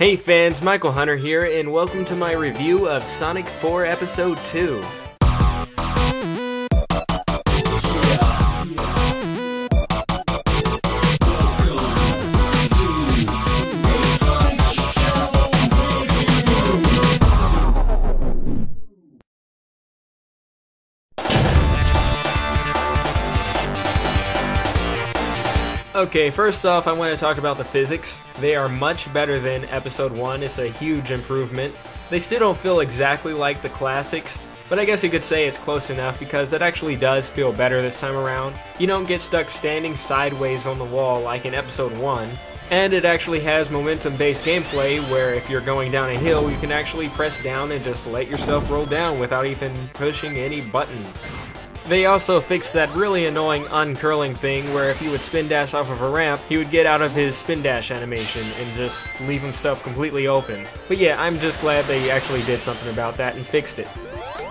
Hey fans, Michael Hunter here, and welcome to my review of Sonic 4 Episode 2. Okay, first off, I want to talk about the physics. They are much better than Episode 1, it's a huge improvement. They still don't feel exactly like the classics, but I guess you could say it's close enough because it actually does feel better this time around. You don't get stuck standing sideways on the wall like in Episode 1, and it actually has momentum-based gameplay where if you're going down a hill, you can actually press down and just let yourself roll down without even pushing any buttons. They also fixed that really annoying uncurling thing where if he would spin dash off of a ramp, he would get out of his spin dash animation and just leave himself completely open. But yeah, I'm just glad they actually did something about that and fixed it.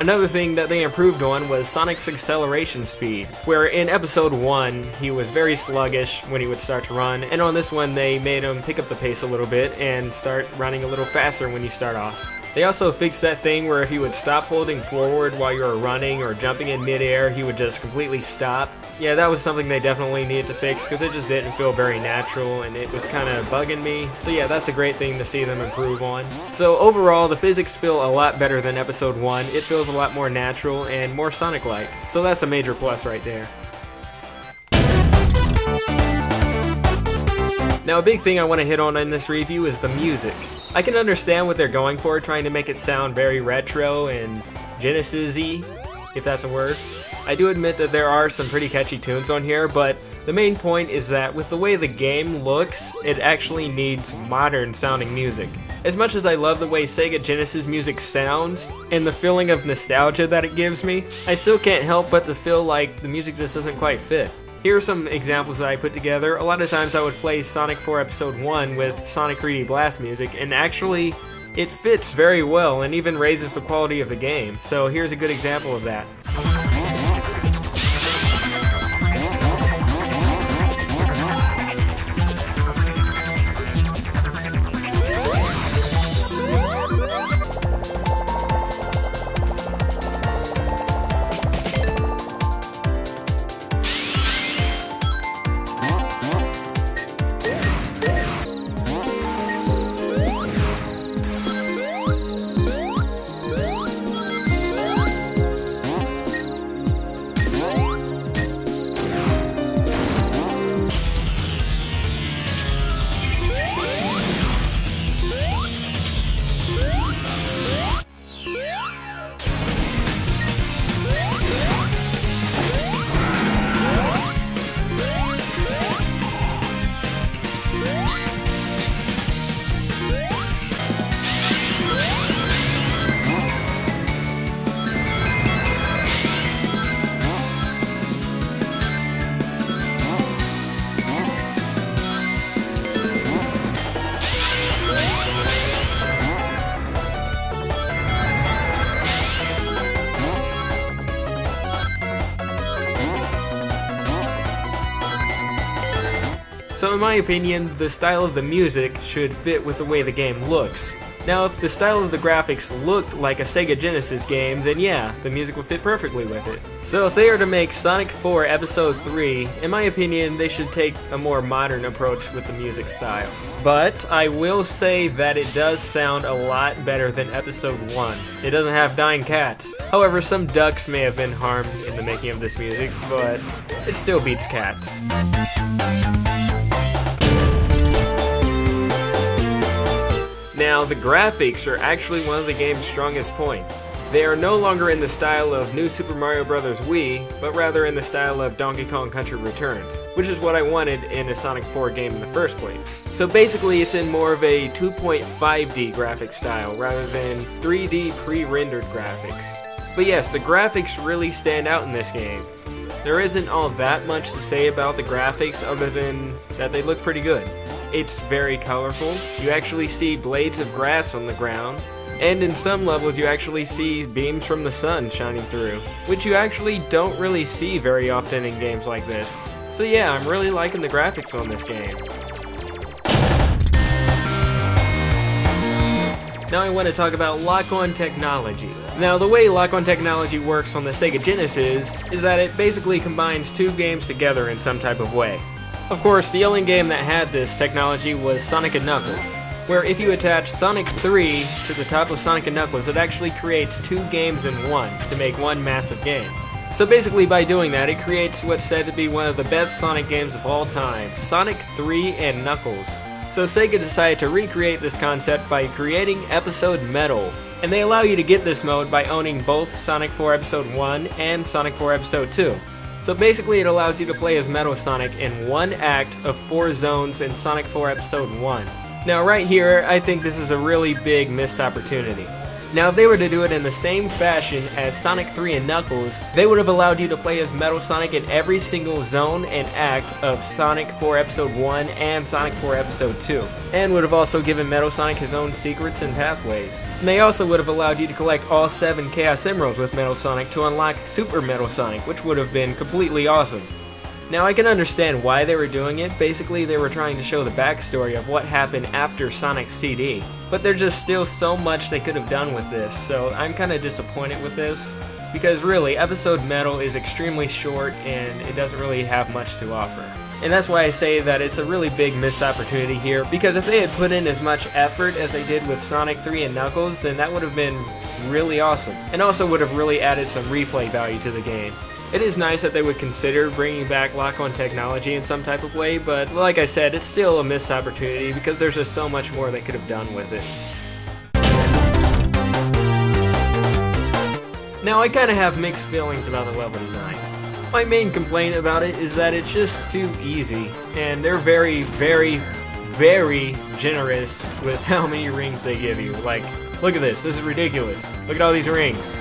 Another thing that they improved on was Sonic's acceleration speed, where in Episode 1, he was very sluggish when he would start to run, and on this one they made him pick up the pace a little bit and start running a little faster when you start off. They also fixed that thing where if he would stop holding forward while you were running or jumping in midair, he would just completely stop. Yeah, that was something they definitely needed to fix because it just didn't feel very natural and it was kind of bugging me. So yeah, that's a great thing to see them improve on. So overall, the physics feel a lot better than Episode 1. It feels a lot more natural and more Sonic-like. So that's a major plus right there. Now a big thing I want to hit on in this review is the music. I can understand what they're going for, trying to make it sound very retro and Genesis-y, if that's a word. I do admit that there are some pretty catchy tunes on here, but the main point is that with the way the game looks, it actually needs modern sounding music. As much as I love the way Sega Genesis music sounds, and the feeling of nostalgia that it gives me, I still can't help but to feel like the music just doesn't quite fit. Here are some examples that I put together. A lot of times I would play Sonic 4 Episode 1 with Sonic 3D Blast music, and actually, it fits very well and even raises the quality of the game. So here's a good example of that. So in my opinion, the style of the music should fit with the way the game looks. Now if the style of the graphics looked like a Sega Genesis game, then yeah, the music would fit perfectly with it. So if they are to make Sonic 4 Episode 3, in my opinion, they should take a more modern approach with the music style. But I will say that it does sound a lot better than Episode 1. It doesn't have dying cats. However, some ducks may have been harmed in the making of this music, but it still beats cats. Now, the graphics are actually one of the game's strongest points. They are no longer in the style of New Super Mario Bros. Wii, but rather in the style of Donkey Kong Country Returns, which is what I wanted in a Sonic 4 game in the first place. So basically it's in more of a 2.5D graphic style rather than 3D pre-rendered graphics. But yes, the graphics really stand out in this game. There isn't all that much to say about the graphics other than that they look pretty good. It's very colorful. You actually see blades of grass on the ground, and in some levels you actually see beams from the sun shining through, which you actually don't really see very often in games like this. So yeah, I'm really liking the graphics on this game. Now I want to talk about lock-on technology. Now the way lock-on technology works on the Sega Genesis is that it basically combines two games together in some type of way. Of course, the only game that had this technology was Sonic & Knuckles, where if you attach Sonic 3 to the top of Sonic & Knuckles, it actually creates two games in one to make one massive game. So basically by doing that, it creates what's said to be one of the best Sonic games of all time, Sonic 3 and Knuckles. So Sega decided to recreate this concept by creating Episode Metal, and they allow you to get this mode by owning both Sonic 4 Episode 1 and Sonic 4 Episode 2. So basically it allows you to play as Metal Sonic in one act of 4 zones in Sonic 4 Episode 1. Now right here, I think this is a really big missed opportunity. Now if they were to do it in the same fashion as Sonic 3 and Knuckles, they would have allowed you to play as Metal Sonic in every single zone and act of Sonic 4 Episode 1 and Sonic 4 Episode 2, and would have also given Metal Sonic his own secrets and pathways. And they also would have allowed you to collect all 7 Chaos Emeralds with Metal Sonic to unlock Super Metal Sonic, which would have been completely awesome. Now I can understand why they were doing it. Basically they were trying to show the backstory of what happened after Sonic's CD. But there's just still so much they could have done with this, so I'm kinda disappointed with this. Because really, Episode Metal is extremely short and it doesn't really have much to offer. And that's why I say that it's a really big missed opportunity here, because if they had put in as much effort as they did with Sonic 3 and Knuckles, then that would have been really awesome. And also would have really added some replay value to the game. It is nice that they would consider bringing back lock-on technology in some type of way, but like I said, it's still a missed opportunity because there's just so much more they could have done with it. Now I kinda have mixed feelings about the level design. My main complaint about it is that it's just too easy, and they're very, very, very generous with how many rings they give you. Like, look at this is ridiculous. Look at all these rings.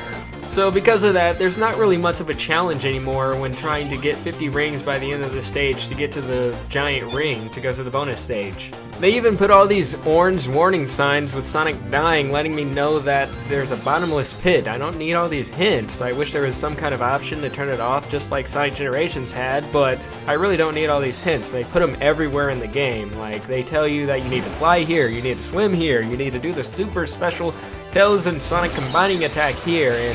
So because of that, there's not really much of a challenge anymore when trying to get 50 rings by the end of the stage to get to the giant ring to go to the bonus stage. They even put all these orange warning signs with Sonic dying, letting me know that there's a bottomless pit. I don't need all these hints. I wish there was some kind of option to turn it off just like Sonic Generations had, but I really don't need all these hints. They put them everywhere in the game. Like, they tell you that you need to fly here, you need to swim here, you need to do the super special Tails and Sonic combining attack here,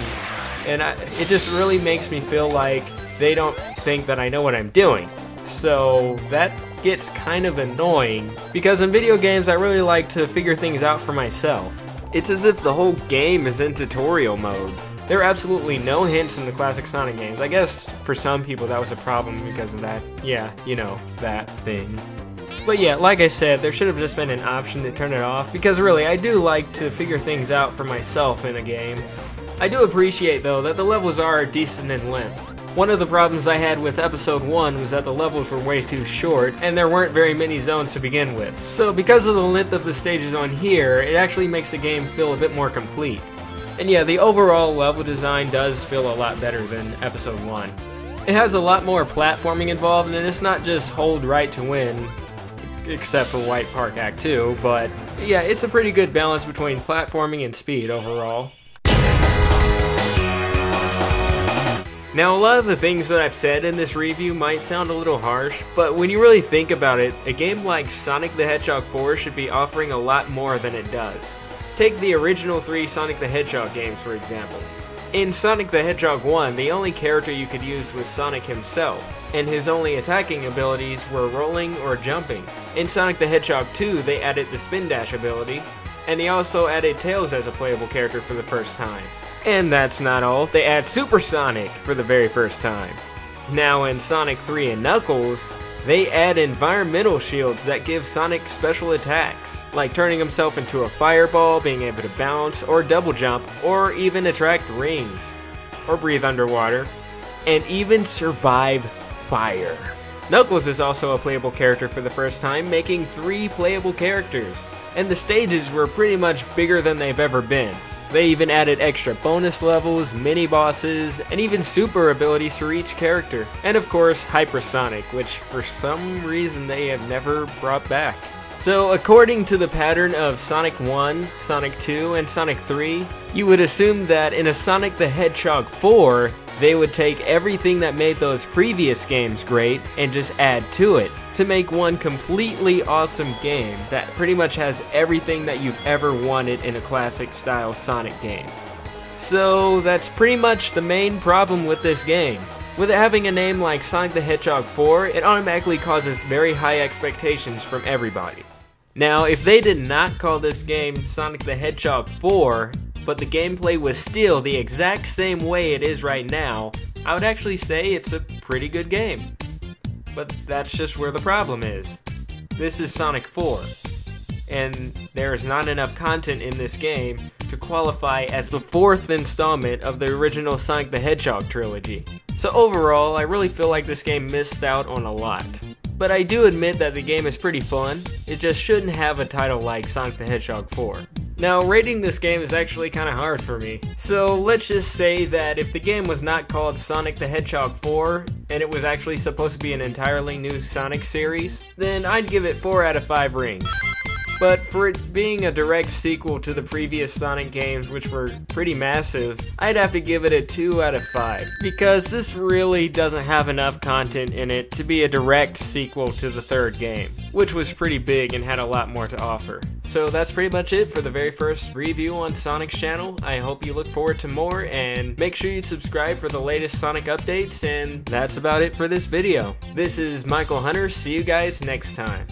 and it just really makes me feel like they don't think that I know what I'm doing. So that gets kind of annoying, because in video games I really like to figure things out for myself. It's as if the whole game is in tutorial mode. There are absolutely no hints in the classic Sonic games. I guess for some people that was a problem because of that, yeah, you know, that thing. But yeah, like I said, there should have just been an option to turn it off, because really, I do like to figure things out for myself in a game. I do appreciate, though, that the levels are decent in length. One of the problems I had with Episode 1 was that the levels were way too short, and there weren't very many zones to begin with. So because of the length of the stages on here, it actually makes the game feel a bit more complete. And yeah, the overall level design does feel a lot better than Episode 1. It has a lot more platforming involved, and it's not just hold right to win, except for White Park Act 2, but yeah, it's a pretty good balance between platforming and speed overall. Now, a lot of the things that I've said in this review might sound a little harsh, but when you really think about it, a game like Sonic the Hedgehog 4 should be offering a lot more than it does. Take the original 3 Sonic the Hedgehog games, for example. In Sonic the Hedgehog 1, the only character you could use was Sonic himself, and his only attacking abilities were rolling or jumping. In Sonic the Hedgehog 2, they added the Spin Dash ability, and they also added Tails as a playable character for the first time. And that's not all, they add Super Sonic for the very first time. Now in Sonic 3 and Knuckles, they add environmental shields that give Sonic special attacks, like turning himself into a fireball, being able to bounce, or double jump, or even attract rings, or breathe underwater, and even survive fire. Knuckles is also a playable character for the first time, making 3 playable characters, and the stages were pretty much bigger than they've ever been. They even added extra bonus levels, mini-bosses, and even super abilities for each character. And of course, Hypersonic, which for some reason they have never brought back. So according to the pattern of Sonic 1, Sonic 2, and Sonic 3, you would assume that in a Sonic the Hedgehog 4, they would take everything that made those previous games great and just add to it. to make one completely awesome game that pretty much has everything that you've ever wanted in a classic style Sonic game. So that's pretty much the main problem with this game. With it having a name like Sonic the Hedgehog 4, it automatically causes very high expectations from everybody. Now, if they did not call this game Sonic the Hedgehog 4, but the gameplay was still the exact same way it is right now, I would actually say it's a pretty good game. But that's just where the problem is. This is Sonic 4, and there is not enough content in this game to qualify as the fourth installment of the original Sonic the Hedgehog trilogy. So overall, I really feel like this game missed out on a lot. But I do admit that the game is pretty fun, it just shouldn't have a title like Sonic the Hedgehog 4. Now, rating this game is actually kind of hard for me. So let's just say that if the game was not called Sonic the Hedgehog 4, and it was actually supposed to be an entirely new Sonic series, then I'd give it 4 out of 5 rings. But for it being a direct sequel to the previous Sonic games, which were pretty massive, I'd have to give it a 2 out of 5. Because this really doesn't have enough content in it to be a direct sequel to the third game, which was pretty big and had a lot more to offer. So that's pretty much it for the very first review on SonicsChannel. I hope you look forward to more, and make sure you subscribe for the latest Sonic updates, and that's about it for this video. This is Michael Hunter, see you guys next time.